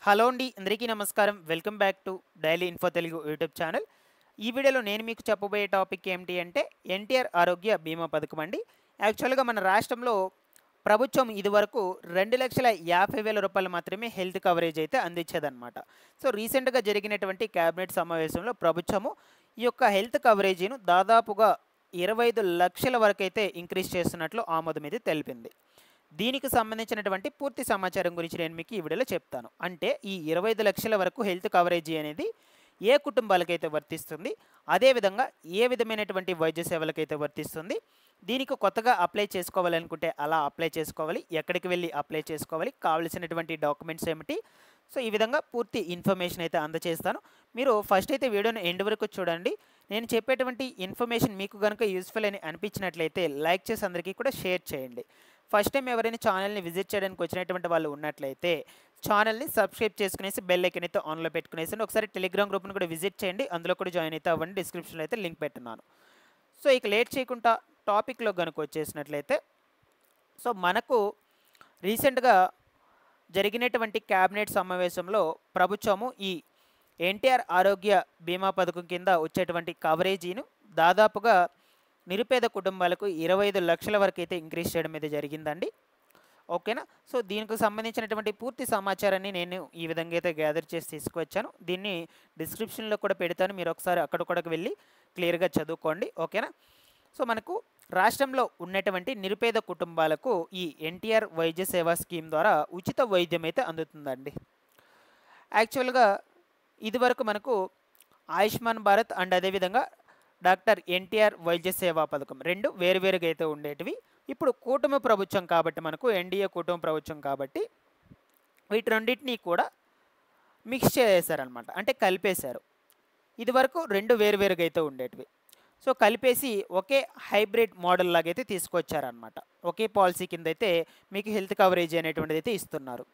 Hello అండి, అందరికీ నమస్కారం. Welcome back to daily info Telugu YouTube channel. ఈ వీడియోలో నేను మీకు చెప్పబోయే టాపిక్ ఏమిటి అంటే ఎన్టీఆర్ ఆరోగ్య బీమా పథకం అండి. యాక్చువల్గా మన రాష్ట్రంలో ప్రభుత్వం ఇదివరకు 2,50,000 రూపాయలు మాత్రమే హెల్త్ కవరేజ్ అయితే అందించేదన్నమాట. సో రీసెంట్గా జరిగినటువంటి క్యాబినెట్ సమావేశంలో ప్రభుత్వము ఈ యొక్క హెల్త్ కవరేజీను దాదాపుగా 25 లక్షల వరకు అయితే ఇంక్రీజ్ చేస్తున్నట్లు ఆమోదం అయితే తెలిపింది. దీనికి సంబంధించినటువంటి పూర్తి సమాచారం గురించి నేను మీకు ఈ వీడియోలో చెప్తాను. అంటే ఈ 25 లక్షల వరకు హెల్త్ కవరేజీ అనేది ఏ కుటుంబాలకైతే వర్తిస్తుంది, అదేవిధంగా ఏ విధమైనటువంటి వైద్య సేవలకైతే వర్తిస్తుంది, దీనికి కొత్తగా అప్లై చేసుకోవాలనుకుంటే అలా అప్లై చేసుకోవాలి, ఎక్కడికి వెళ్ళి అప్లై చేసుకోవాలి, కావలసినటువంటి డాక్యుమెంట్స్ ఏమిటి. సో ఈ విధంగా పూర్తి ఇన్ఫర్మేషన్ అయితే అందజేస్తాను. మీరు ఫస్ట్ అయితే వీడియోని ఎండ్ వరకు చూడండి. నేను చెప్పేటువంటి ఇన్ఫర్మేషన్ మీకు కనుక యూస్ఫుల్ అని అనిపించినట్లయితే లైక్ చేసి అందరికీ కూడా షేర్ చేయండి. ఫస్ట్ టైం ఎవరైనా ఛానల్ని విజిట్ చేయడానికి వచ్చినటువంటి వాళ్ళు ఉన్నట్లయితే ఛానల్ని సబ్స్క్రైబ్ చేసుకునేసి బెల్ ఐకాన్ అయితే ఆన్లో పెట్టుకునేసి ఒకసారి టెలిగ్రామ్ గ్రూప్ని కూడా విజిట్ చేయండి. అందులో కూడా జాయిన్ అయితే అవ్వండి. డిస్క్రిప్షన్లో అయితే లింక్ పెట్టున్నాను. సో ఇక లేట్ చేయకుండా టాపిక్లో కనుక వచ్చేసినట్లయితే, సో మనకు రీసెంట్గా జరిగినటువంటి క్యాబినెట్ సమావేశంలో ప్రభుత్వము ఈ ఎన్టీఆర్ ఆరోగ్య బీమా పథకం కింద వచ్చేటువంటి కవరేజీను దాదాపుగా నిరుపేద కుటుంబాలకు 25 లక్షల వరకు అయితే ఇంక్రీజ్ చేయడం అయితే జరిగిందండి. ఓకేనా. సో దీనికి సంబంధించినటువంటి పూర్తి సమాచారాన్ని నేను ఈ విధంగా అయితే గ్యాదర్ చేసి తీసుకువచ్చాను. దీన్ని డిస్క్రిప్షన్లో కూడా పెడతాను, మీరు ఒకసారి అక్కడ కూడా వెళ్ళి క్లియర్గా చదువుకోండి. ఓకేనా. సో మనకు రాష్ట్రంలో ఉన్నటువంటి నిరుపేద కుటుంబాలకు ఈ ఎన్టీఆర్ వైద్య సేవా స్కీమ్ ద్వారా ఉచిత వైద్యం అయితే అందుతుందండి. యాక్చువల్గా ఇదివరకు మనకు ఆయుష్మాన్ భారత్ అండ్ అదేవిధంగా డాక్టర్ ఎన్టీఆర్ వైద్య సేవా పథకం రెండు వేరువేరుగా అయితే ఉండేటివి. ఇప్పుడు కూటమి ప్రభుత్వం కాబట్టి, మనకు ఎన్డీఏ కూటమి ప్రభుత్వం కాబట్టి వీటి రెండింటినీ కూడా మిక్స్ చేశారనమాట, అంటే కలిపేశారు. ఇదివరకు రెండు వేరువేరుగా అయితే ఉండేటివి. సో కలిపేసి ఒకే హైబ్రిడ్ మోడల్ లాగైతే తీసుకొచ్చారనమాట. ఒకే పాలసీ కింద అయితే మీకు హెల్త్ కవరేజ్ అనేటువంటిది అయితే ఇస్తున్నారు.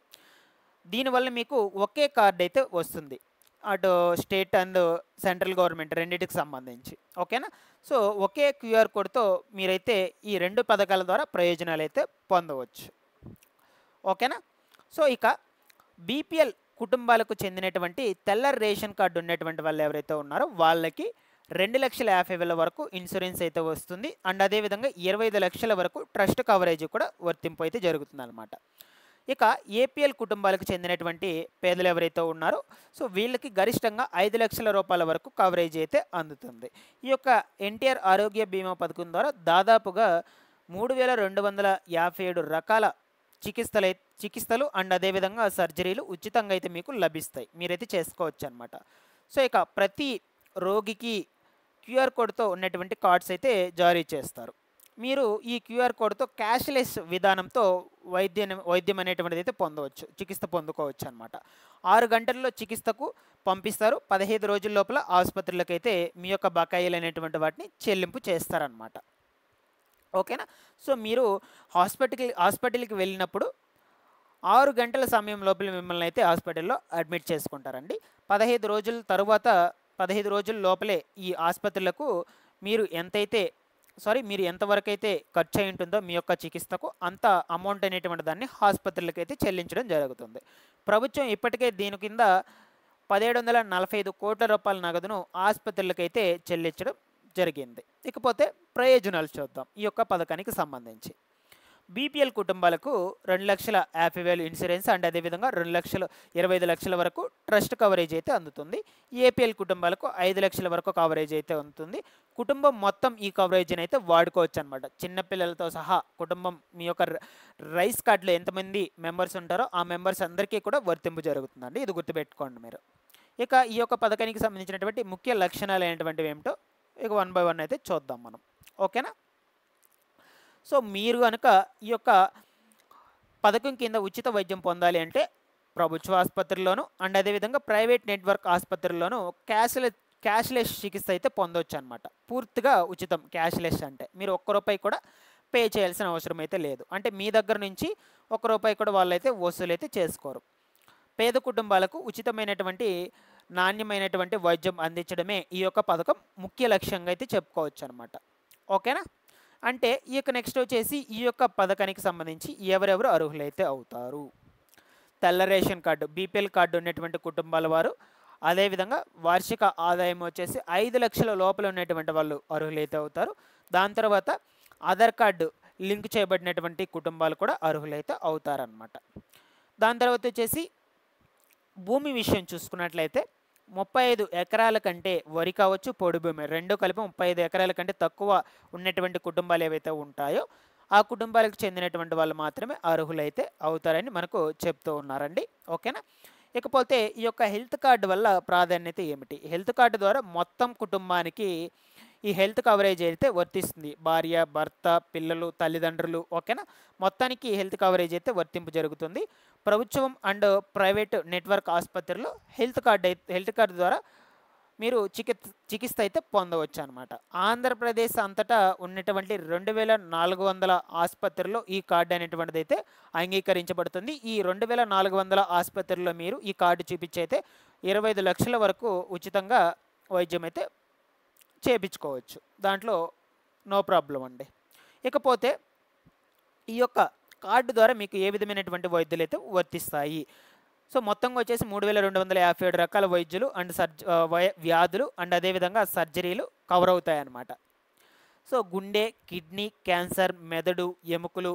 దీనివల్ల మీకు ఒకే కార్డ్ అయితే వస్తుంది, అటు స్టేట్ అండ్ సెంట్రల్ గవర్నమెంట్ రెండింటికి సంబంధించి. ఓకేనా. సో ఒకే క్యూఆర్ కోడ్తో మీరైతే ఈ రెండు పథకాల ద్వారా ప్రయోజనాలు అయితే పొందవచ్చు. ఓకేనా. సో ఇక బీపీఎల్ కుటుంబాలకు చెందినటువంటి తెల్ల రేషన్ కార్డు ఉన్నటువంటి వాళ్ళు ఎవరైతే ఉన్నారో వాళ్ళకి 2,50,000 వరకు ఇన్సూరెన్స్ అయితే వస్తుంది. అండ్ అదేవిధంగా 25 లక్షల వరకు ట్రస్ట్ కవరేజ్ కూడా వర్తింపు అయితే జరుగుతుంది అనమాట. ఇక ఏపీఎల్ కుటుంబాలకు చెందినటువంటి పేదలు ఎవరైతే ఉన్నారో సో వీళ్ళకి గరిష్టంగా 5 లక్షల రూపాయల వరకు కవరేజ్ అయితే అందుతుంది. ఈ యొక్క ఎన్టీఆర్ ఆరోగ్య బీమా పథకం ద్వారా దాదాపుగా 3,257 రకాల చికిత్సలు అండ్ అదేవిధంగా సర్జరీలు ఉచితంగా అయితే మీకు లభిస్తాయి, మీరైతే చేసుకోవచ్చు అనమాట. సో ఇక ప్రతి రోగికి క్యూఆర్ కోడ్తో ఉన్నటువంటి కార్డ్స్ అయితే జారీ చేస్తారు. మీరు ఈ క్యూఆర్ కోడ్తో క్యాష్లెస్ విధానంతో వైద్యం అనేటువంటిది అయితే పొందవచ్చు, చికిత్స పొందుకోవచ్చు అనమాట. 6 గంటల్లో చికిత్సకు పంపిస్తారు. 15 రోజుల లోపల ఆసుపత్రులకైతే మీ యొక్క బకాయిలు అనేటువంటి వాటిని చెల్లింపు చేస్తారనమాట. ఓకేనా. సో మీరు హాస్పిటల్కి వెళ్ళినప్పుడు 6 గంటల సమయం లోపల మిమ్మల్ని అయితే హాస్పిటల్లో అడ్మిట్ చేసుకుంటారండి. 15 రోజుల లోపలే ఈ ఆసుపత్రులకు మీరు ఎంతవరకు అయితే ఖర్చు అయి ఉంటుందో మీ యొక్క చికిత్సకు అంత అమౌంట్ అనేటువంటి దాన్ని ఆసుపత్రులకు అయితే చెల్లించడం జరుగుతుంది. ప్రభుత్వం ఇప్పటికే దీని కింద 1,745 కోట్ల రూపాయల నగదును ఆసుపత్రులకైతే చెల్లించడం జరిగింది. ఇకపోతే ప్రయోజనాలు చూద్దాం ఈ యొక్క పథకానికి సంబంధించి. బీపీఎల్ కుటుంబాలకు 2,50,000 ఇన్సూరెన్స్ అండ్ అదేవిధంగా 25 లక్షల వరకు ట్రస్ట్ కవరేజ్ అయితే అందుతుంది. ఏపీఎల్ కుటుంబాలకు 5 లక్షల వరకు కవరేజ్ అయితే అందుతుంది. కుటుంబం మొత్తం ఈ కవరేజ్ని అయితే వాడుకోవచ్చు అనమాట. చిన్నపిల్లలతో సహా కుటుంబం మీ యొక్క రైస్ కార్డులో ఎంతమంది మెంబర్స్ ఉంటారో ఆ మెంబర్స్ అందరికీ కూడా వర్తింపు జరుగుతుందండి. ఇది గుర్తుపెట్టుకోండి మీరు. ఇక ఈ యొక్క పథకానికి సంబంధించినటువంటి ముఖ్య లక్షణాలు ఏంటంటే ఏమిటో ఇక 1 బై 1 అయితే చూద్దాం మనం. ఓకేనా. సో మీరు కనుక ఈ యొక్క పథకం కింద ఉచిత వైద్యం పొందాలి అంటే ప్రభుత్వ ఆసుపత్రుల్లోనూ అండ్ అదేవిధంగా ప్రైవేట్ నెట్వర్క్ ఆసుపత్రుల్లోనూ క్యాష్లెస్ చికిత్స అయితే పొందవచ్చు అనమాట. పూర్తిగా ఉచితం. క్యాష్లెస్ అంటే మీరు ₹1 కూడా పే చేయాల్సిన అవసరం అయితే లేదు. అంటే మీ దగ్గర నుంచి ₹1 కూడా వాళ్ళైతే వసూలు అయితే చేసుకోరు. పేద కుటుంబాలకు ఉచితమైనటువంటి నాణ్యమైనటువంటి వైద్యం అందించడమే ఈ యొక్క పథకం ముఖ్య లక్ష్యంగా అయితే చెప్పుకోవచ్చు అనమాట. ఓకేనా. అంటే ఈ యొక్క నెక్స్ట్ వచ్చేసి ఈ యొక్క పథకానికి సంబంధించి ఎవరెవరు అర్హులైతే అవుతారు. తెల్ల రేషన్ కార్డు బీపీఎల్ కార్డు ఉన్నటువంటి కుటుంబాల వారు, అదేవిధంగా వార్షిక ఆదాయం వచ్చేసి 5 లక్షల లోపల ఉన్నటువంటి వాళ్ళు అర్హులైతే అవుతారు. దాని తర్వాత ఆధార్ కార్డు లింక్ చేయబడినటువంటి కుటుంబాలు కూడా అర్హులైతే అవుతారనమాట. దాని తర్వాత వచ్చేసి భూమి విషయం చూసుకున్నట్లయితే 35 ఎకరాల కంటే వరి కావచ్చు, పొడి భూమి రెండు కలిపి 35 ఎకరాల కంటే తక్కువ ఉన్నటువంటి కుటుంబాలు ఏవైతే ఉంటాయో ఆ కుటుంబాలకు చెందినటువంటి వాళ్ళు మాత్రమే అర్హులైతే అవుతారని మనకు చెప్తూ ఉన్నారండి. ఓకేనా. ఇకపోతే ఈ యొక్క హెల్త్ కార్డు వల్ల ప్రాధాన్యత ఏమిటి? హెల్త్ కార్డు ద్వారా మొత్తం కుటుంబానికి ఈ హెల్త్ కవరేజ్ అయితే వర్తిస్తుంది. భార్య, భర్త, పిల్లలు, తల్లిదండ్రులు, ఓకేనా, మొత్తానికి హెల్త్ కవరేజ్ అయితే వర్తింపు జరుగుతుంది. ప్రభుత్వం అండ్ ప్రైవేట్ నెట్వర్క్ ఆసుపత్రిలో హెల్త్ కార్డు ద్వారా మీరు చికిత్స అయితే పొందవచ్చు అనమాట. ఆంధ్రప్రదేశ్ అంతటా ఉన్నటువంటి 2400 ఆసుపత్రుల్లో ఈ కార్డు అనేటువంటిది అయితే అంగీకరించబడుతుంది. ఈ 2400 ఆసుపత్రుల్లో మీరు ఈ కార్డు చూపించి అయితే 25 లక్షల వరకు ఉచితంగా వైద్యం అయితే చేయించుకోవచ్చు. దాంట్లో నో ప్రాబ్లం అండి. ఇకపోతే ఈ యొక్క కార్డు ద్వారా మీకు ఏ విధమైనటువంటి వైద్యులు అయితే వర్తిస్తాయి? సో మొత్తంగా వచ్చేసి 3257 రకాల వైద్యులు అండ్ వ్యాధులు అండ్ అదేవిధంగా సర్జరీలు కవర్ అవుతాయి అన్నమాట. సో గుండె, కిడ్నీ, క్యాన్సర్, మెదడు, ఎముకలు,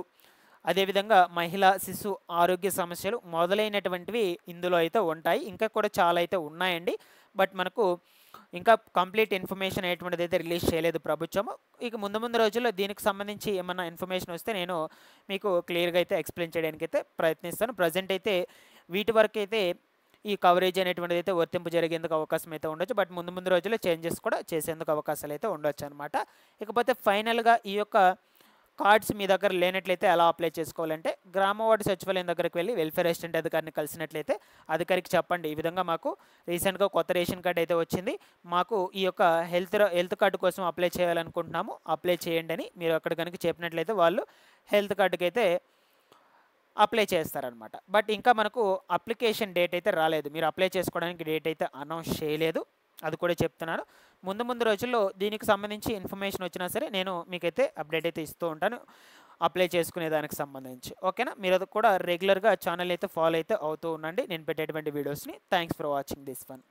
అదేవిధంగా మహిళా శిశు ఆరోగ్య సమస్యలు మొదలైనటువంటివి ఇందులో అయితే ఉంటాయి. ఇంకా కూడా చాలా అయితే ఉన్నాయండి. బట్ మనకు ఇంకా కంప్లీట్ ఇన్ఫర్మేషన్ అనేటువంటిది అయితే రిలీజ్ చేయలేదు ప్రభుత్వము. ఇక ముందు రోజుల్లో దీనికి సంబంధించి ఏమన్నా ఇన్ఫర్మేషన్ వస్తే నేను మీకు క్లియర్గా అయితే ఎక్స్ప్లెయిన్ చేయడానికి అయితే ప్రయత్నిస్తాను. ప్రజెంట్ అయితే వీటి వరకు అయితే ఈ కవరేజ్ అనేటువంటిది అయితే వర్తింపు జరిగేందుకు అవకాశం అయితే ఉండొచ్చు. బట్ ముందు రోజుల్లో చేంజెస్ కూడా చేసేందుకు అవకాశాలు అయితే ఉండొచ్చు అనమాట. ఇకపోతే ఫైనల్గా ఈ యొక్క కార్డ్స్ మీ దగ్గర లేనట్లయితే ఎలా అప్లై చేసుకోవాలంటే గ్రామ వార్డు సచివాలయం దగ్గరికి వెళ్ళి వెల్ఫేర్ అసిస్టెంట్ అధికారిని కలిసినట్లయితే అధికారికి చెప్పండి, ఈ విధంగా మాకు రీసెంట్గా కొత్త రేషన్ కార్డు అయితే వచ్చింది, మాకు ఈ యొక్క హెల్త్ కార్డు కోసం అప్లై చేయాలనుకుంటున్నాము, అప్లై చేయండి అని మీరు అక్కడ కనుక చెప్పినట్లయితే వాళ్ళు హెల్త్ కార్డుకి అయితే అప్లై చేస్తారనమాట. బట్ ఇంకా మనకు అప్లికేషన్ డేట్ అయితే రాలేదు, మీరు అప్లై చేసుకోవడానికి డేట్ అయితే అనౌన్స్ చేయలేదు, అది కూడా చెప్తున్నాను. ముందు రోజుల్లో దీనికి సంబంధించి ఇన్ఫర్మేషన్ వచ్చినా సరే నేను మీకైతే అప్డేట్ అయితే ఇస్తూ ఉంటాను అప్లై చేసుకునే దానికి సంబంధించి. ఓకేనా. మీరు అది కూడా రెగ్యులర్గా ఛానల్ అయితే ఫాలో అయితే అవుతూ ఉండండి నేను పెట్టేటువంటి వీడియోస్ని. Thanks for watching this one.